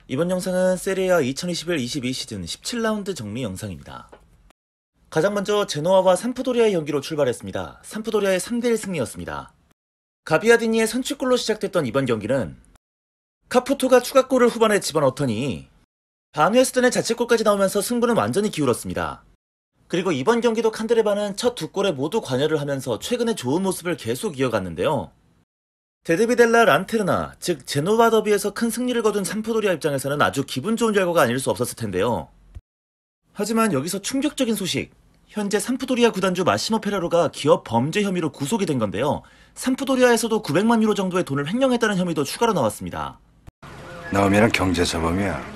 이번 영상은 세리아 2021-22 시즌 17라운드 정리 영상입니다. 가장 먼저 제노아와 삼프도리아의 경기로 출발했습니다. 삼프도리아의 3대1 승리였습니다. 가비아디니의 선취골로 시작됐던 이번 경기는 카푸토가 추가골을 후반에 집어넣더니 반웨스턴의 자책골까지 나오면서 승부는 완전히 기울었습니다. 그리고 이번 경기도 칸드레바는 첫 두 골에 모두 관여를 하면서 최근의 좋은 모습을 계속 이어갔는데요. 데르비델라 란테르나, 즉 제노바 더비에서 큰 승리를 거둔 삼프도리아 입장에서는 아주 기분 좋은 결과가 아닐 수 없었을 텐데요. 하지만 여기서 충격적인 소식, 현재 삼프도리아 구단주 마시모 페라로가 기업 범죄 혐의로 구속이 된 건데요. 삼프도리아에서도 900만 유로 정도의 돈을 횡령했다는 혐의도 추가로 나왔습니다. 나오면 경제사범이야.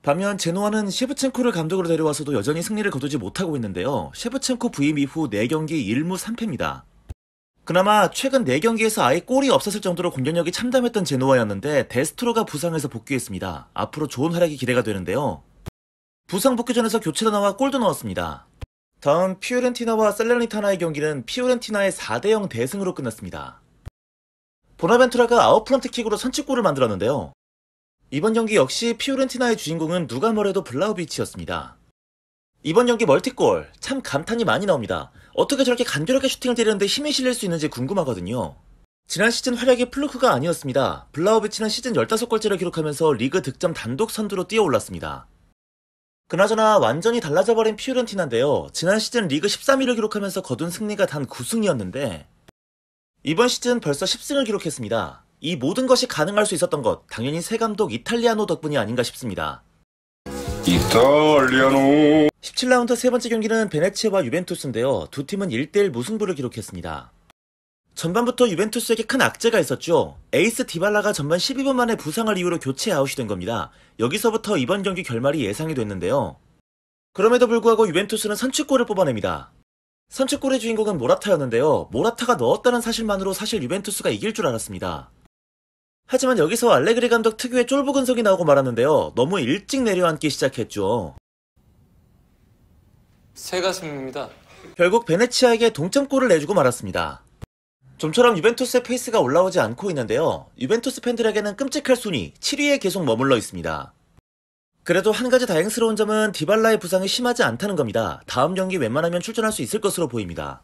반면 제노아는 셰브첸코를 감독으로 데려와서도 여전히 승리를 거두지 못하고 있는데요. 셰브첸코 부임 이후 4경기 1무 3패입니다. 그나마 최근 4경기에서 아예 골이 없었을 정도로 공격력이 참담했던 제노아였는데 데스트로가 부상해서 복귀했습니다. 앞으로 좋은 활약이 기대가 되는데요. 부상 복귀전에서 교체로 나와 골도 넣었습니다. 다음 피오렌티나와 살레르니타나의 경기는 피오렌티나의 4대0 대승으로 끝났습니다. 보나벤투라가 아웃프런트킥으로 선취골을 만들었는데요. 이번 경기 역시 피오렌티나의 주인공은 누가 뭐래도 블라우비치였습니다. 이번 경기 멀티골, 참 감탄이 많이 나옵니다. 어떻게 저렇게 간결하게 슈팅을 때리는데 힘이 실릴 수 있는지 궁금하거든요. 지난 시즌 활약이 플루크가 아니었습니다. 블라우비치는 시즌 15골째를 기록하면서 리그 득점 단독 선두로 뛰어올랐습니다. 그나저나 완전히 달라져버린 피오렌티나인데요. 지난 시즌 리그 13위를 기록하면서 거둔 승리가 단 9승이었는데 이번 시즌 벌써 10승을 기록했습니다. 이 모든 것이 가능할 수 있었던 것, 당연히 새 감독 이탈리아노 덕분이 아닌가 싶습니다. 이탈리아노. 17라운드 세 번째 경기는 베네치아와 유벤투스인데요. 두 팀은 1대1 무승부를 기록했습니다. 전반부터 유벤투스에게 큰 악재가 있었죠. 에이스 디발라가 전반 12분 만에 부상을 이유로 교체 아웃이 된 겁니다. 여기서부터 이번 경기 결말이 예상이 됐는데요. 그럼에도 불구하고 유벤투스는 선취골을 뽑아냅니다. 선취골의 주인공은 모라타였는데요. 모라타가 넣었다는 사실만으로 사실 유벤투스가 이길 줄 알았습니다. 하지만 여기서 알레그리 감독 특유의 쫄보 근성이 나오고 말았는데요. 너무 일찍 내려앉기 시작했죠. 새가슴입니다. 결국 베네치아에게 동점골을 내주고 말았습니다. 좀처럼 유벤투스의 페이스가 올라오지 않고 있는데요. 유벤투스 팬들에게는 끔찍할 순위 7위에 계속 머물러 있습니다. 그래도 한 가지 다행스러운 점은 디발라의 부상이 심하지 않다는 겁니다. 다음 경기 웬만하면 출전할 수 있을 것으로 보입니다.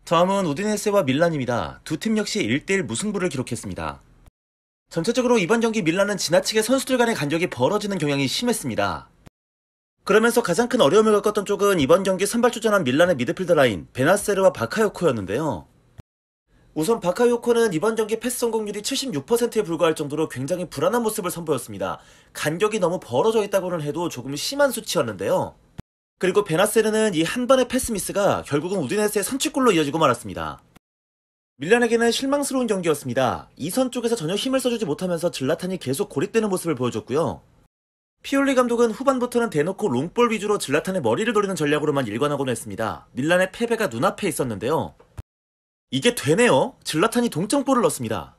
다음은 우디네세와 밀란입니다. 두 팀 역시 1대1 무승부를 기록했습니다. 전체적으로 이번 경기 밀란은 지나치게 선수들 간의 간격이 벌어지는 경향이 심했습니다. 그러면서 가장 큰 어려움을 겪었던 쪽은 이번 경기 선발 출전한 밀란의 미드필더 라인 베나세르와 바카요코였는데요. 우선 바카요코는 이번 경기 패스 성공률이 76%에 불과할 정도로 굉장히 불안한 모습을 선보였습니다. 간격이 너무 벌어져 있다고는 해도 조금 심한 수치였는데요. 그리고 베나세르는 이 한 번의 패스 미스가 결국은 우디네스의 선취골로 이어지고 말았습니다. 밀란에게는 실망스러운 경기였습니다. 2선 쪽에서 전혀 힘을 써주지 못하면서 질라탄이 계속 고립되는 모습을 보여줬고요. 피올리 감독은 후반부터는 대놓고 롱볼 위주로 질라탄의 머리를 노리는 전략으로만 일관하곤 했습니다. 밀란의 패배가 눈앞에 있었는데요. 이게 되네요. 질라탄이 동점골을 넣습니다.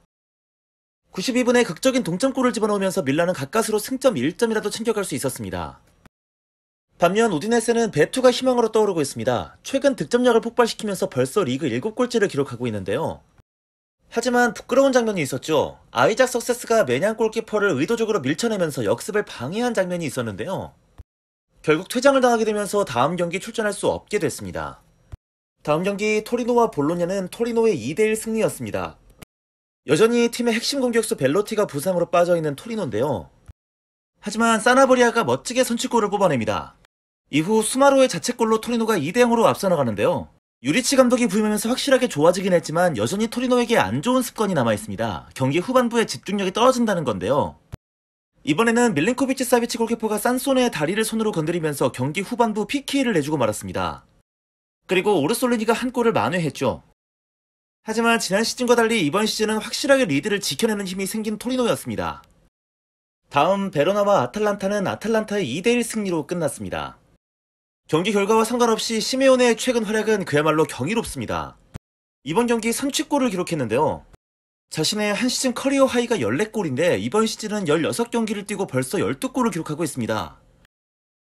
92분에 극적인 동점골을 집어넣으면서 밀란은 가까스로 승점 1점이라도 챙겨갈 수 있었습니다. 반면 우디네세는 베투가 희망으로 떠오르고 있습니다. 최근 득점력을 폭발시키면서 벌써 리그 7골째를 기록하고 있는데요. 하지만 부끄러운 장면이 있었죠. 아이작 석세스가 매냥 골키퍼를 의도적으로 밀쳐내면서 역습을 방해한 장면이 있었는데요. 결국 퇴장을 당하게 되면서 다음 경기 출전할 수 없게 됐습니다. 다음 경기 토리노와 볼로냐는 토리노의 2대1 승리였습니다. 여전히 팀의 핵심 공격수 벨로티가 부상으로 빠져있는 토리노인데요. 하지만 사나브리아가 멋지게 선취골을 뽑아냅니다. 이후 수마로의 자책골로 토리노가 2대0으로 앞서 나가는데요. 유리치 감독이 부임하면서 확실하게 좋아지긴 했지만 여전히 토리노에게 안 좋은 습관이 남아있습니다. 경기 후반부에 집중력이 떨어진다는 건데요. 이번에는 밀린코비치 사비치 골키퍼가 산소네의 다리를 손으로 건드리면서 경기 후반부 PK를 내주고 말았습니다. 그리고 오르솔리니가 한 골을 만회했죠. 하지만 지난 시즌과 달리 이번 시즌은 확실하게 리드를 지켜내는 힘이 생긴 토리노였습니다. 다음 베로나와 아탈란타는 아탈란타의 2대1 승리로 끝났습니다. 경기 결과와 상관없이 시메오네의 최근 활약은 그야말로 경이롭습니다. 이번 경기 선취골을 기록했는데요. 자신의 한 시즌 커리어 하이가 14골인데 이번 시즌은 16경기를 뛰고 벌써 12골을 기록하고 있습니다.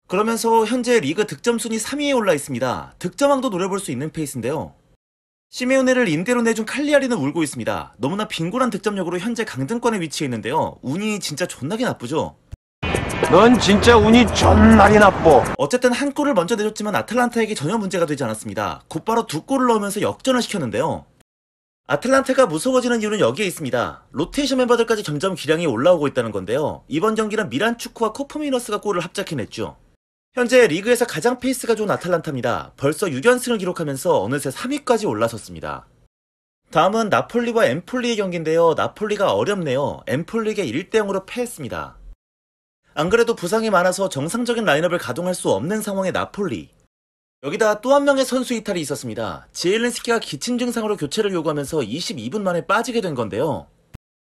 그러면서 현재 리그 득점 순위 3위에 올라 있습니다. 득점왕도 노려볼 수 있는 페이스인데요. 시메오네를 임대로 내준 칼리아리는 울고 있습니다. 너무나 빈곤한 득점력으로 현재 강등권에 위치해 있는데요. 운이 진짜 존나게 나쁘죠? 넌 진짜 운이 존나게 나빠. 어쨌든 한 골을 먼저 내줬지만 아틀란타에게 전혀 문제가 되지 않았습니다. 곧바로 2골을 넣으면서 역전을 시켰는데요. 아틀란타가 무서워지는 이유는 여기에 있습니다. 로테이션 멤버들까지 점점 기량이 올라오고 있다는 건데요. 이번 경기는 미란 축구와 코퍼미너스가 골을 합작해냈죠. 현재 리그에서 가장 페이스가 좋은 아틀란타입니다. 벌써 6연승을 기록하면서 어느새 3위까지 올라섰습니다. 다음은 나폴리와 엠폴리의 경기인데요. 나폴리가 어렵네요. 엠폴리에게 1대0으로 패했습니다. 안 그래도 부상이 많아서 정상적인 라인업을 가동할 수 없는 상황의 나폴리. 여기다 또 한 명의 선수 이탈이 있었습니다. 지엘린스키가 기침 증상으로 교체를 요구하면서 22분 만에 빠지게 된 건데요.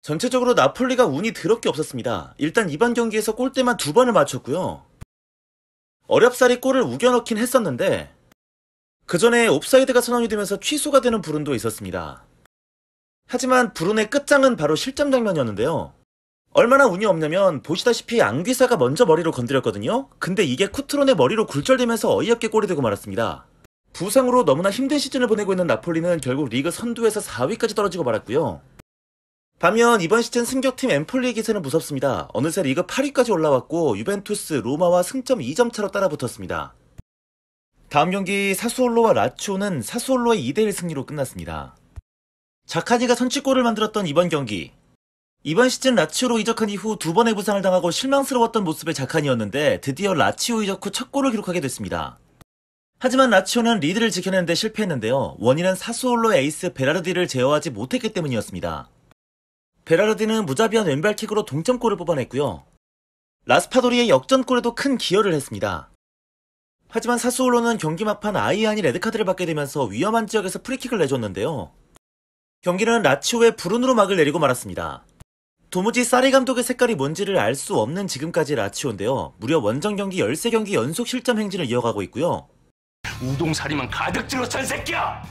전체적으로 나폴리가 운이 더럽게 없었습니다. 일단 이번 경기에서 골대만 2번을 맞췄고요. 어렵사리 골을 우겨넣긴 했었는데 그 전에 옵사이드가 선언이 되면서 취소가 되는 불운도 있었습니다. 하지만 불운의 끝장은 바로 실점 장면이었는데요. 얼마나 운이 없냐면 보시다시피 앙귀사가 먼저 머리로 건드렸거든요. 근데 이게 쿠트론의 머리로 굴절되면서 어이없게 골이 되고 말았습니다. 부상으로 너무나 힘든 시즌을 보내고 있는 나폴리는 결국 리그 선두에서 4위까지 떨어지고 말았고요. 반면 이번 시즌 승격팀 엠폴리의 기세는 무섭습니다. 어느새 리그 8위까지 올라왔고 유벤투스, 로마와 승점 2점 차로 따라붙었습니다. 다음 경기 사수올로와 라치오는 사수올로의 2대1 승리로 끝났습니다. 자카니가 선취골을 만들었던 이번 경기. 이번 시즌 라치오로 이적한 이후 2번의 부상을 당하고 실망스러웠던 모습의 자카니였는데 드디어 라치오 이적 후 첫 골을 기록하게 됐습니다. 하지만 라치오는 리드를 지켜내는데 실패했는데요. 원인은 사수올로의 에이스 베라르디를 제어하지 못했기 때문이었습니다. 베라르디는 무자비한 왼발킥으로 동점골을 뽑아냈고요. 라스파도리의 역전골에도 큰 기여를 했습니다. 하지만 사수올로는 경기 막판 아이안이 레드카드를 받게 되면서 위험한 지역에서 프리킥을 내줬는데요. 경기는 라치오의 불운으로 막을 내리고 말았습니다. 도무지 사리 감독의 색깔이 뭔지를 알 수 없는 지금까지 라치오인데요. 무려 원정 경기 13경기 연속 실점 행진을 이어가고 있고요. 우동사리만 가득 들었던 새끼야!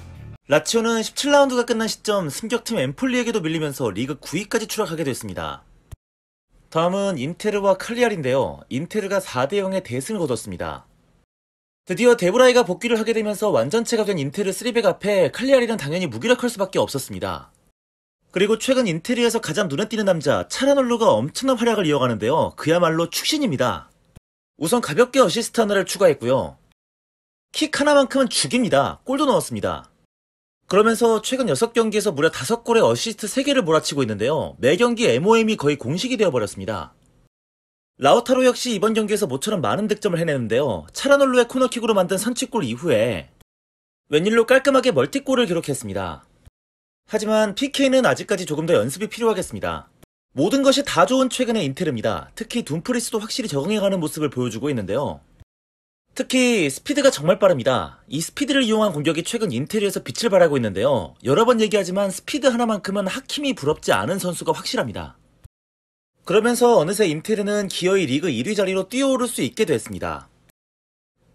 라치오는 17라운드가 끝난 시점 승격팀 엠폴리에게도 밀리면서 리그 9위까지 추락하게 됐습니다. 다음은 인테르와 칼리아리인데요. 인테르가 4대0의 대승을 거뒀습니다. 드디어 데브라이가 복귀를 하게 되면서 완전체가 된 인테르 3백 앞에 칼리아리는 당연히 무기력할 수밖에 없었습니다. 그리고 최근 인테르에서 가장 눈에 띄는 남자 차라놀루가 엄청난 활약을 이어가는데요. 그야말로 축신입니다. 우선 가볍게 어시스트 하나를 추가했고요. 킥 하나만큼은 죽입니다. 골도 넣었습니다. 그러면서 최근 6경기에서 무려 5골에 어시스트 3개를 몰아치고 있는데요. 매경기 MOM이 거의 공식이 되어버렸습니다. 라우타로 역시 이번 경기에서 모처럼 많은 득점을 해내는데요. 차라놀루의 코너킥으로 만든 선취골 이후에 웬일로 깔끔하게 멀티골을 기록했습니다. 하지만 PK는 아직까지 조금 더 연습이 필요하겠습니다. 모든 것이 다 좋은 최근의 인테르입니다. 특히 둠프리스도 확실히 적응해가는 모습을 보여주고 있는데요. 특히 스피드가 정말 빠릅니다. 이 스피드를 이용한 공격이 최근 인테리어에서 빛을 발하고 있는데요. 여러 번 얘기하지만 스피드 하나만큼은 하킴이 부럽지 않은 선수가 확실합니다. 그러면서 어느새 인테르는 기어이 리그 1위 자리로 뛰어오를 수 있게 됐습니다.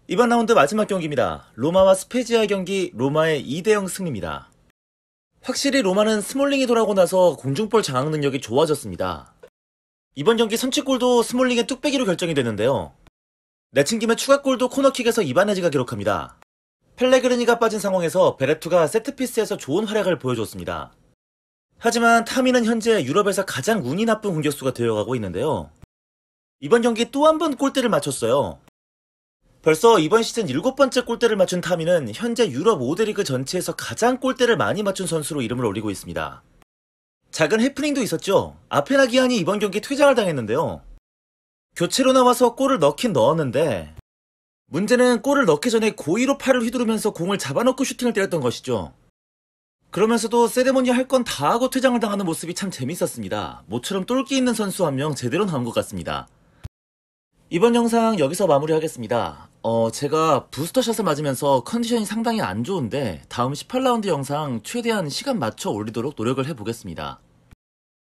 이번 라운드 마지막 경기입니다. 로마와 스페지아의 경기, 로마의 2대0 승리입니다. 확실히 로마는 스몰링이 돌아오고 나서 공중볼 장악 능력이 좋아졌습니다. 이번 경기 선취골도 스몰링의 뚝배기로 결정이 됐는데요. 내친김에 추가골도 코너킥에서 이바네즈가 기록합니다. 펠레그리니가 빠진 상황에서 베레투가 세트피스에서 좋은 활약을 보여줬습니다. 하지만 타미는 현재 유럽에서 가장 운이 나쁜 공격수가 되어가고 있는데요. 이번 경기 또 한 번 골대를 맞췄어요. 벌써 이번 시즌 7번째 골대를 맞춘 타미는 현재 유럽 5대 리그 전체에서 가장 골대를 많이 맞춘 선수로 이름을 올리고 있습니다. 작은 해프닝도 있었죠. 아페나기안이 이번 경기 퇴장을 당했는데요. 교체로 나와서 골을 넣긴 넣었는데 문제는 골을 넣기 전에 고의로 팔을 휘두르면서 공을 잡아놓고 슈팅을 때렸던 것이죠. 그러면서도 세레모니 할 건 다 하고 퇴장을 당하는 모습이 참 재밌었습니다. 모처럼 똘끼 있는 선수 한 명 제대로 나온 것 같습니다. 이번 영상 여기서 마무리하겠습니다. 제가 부스터샷을 맞으면서 컨디션이 상당히 안 좋은데 다음 18라운드 영상 최대한 시간 맞춰 올리도록 노력을 해보겠습니다.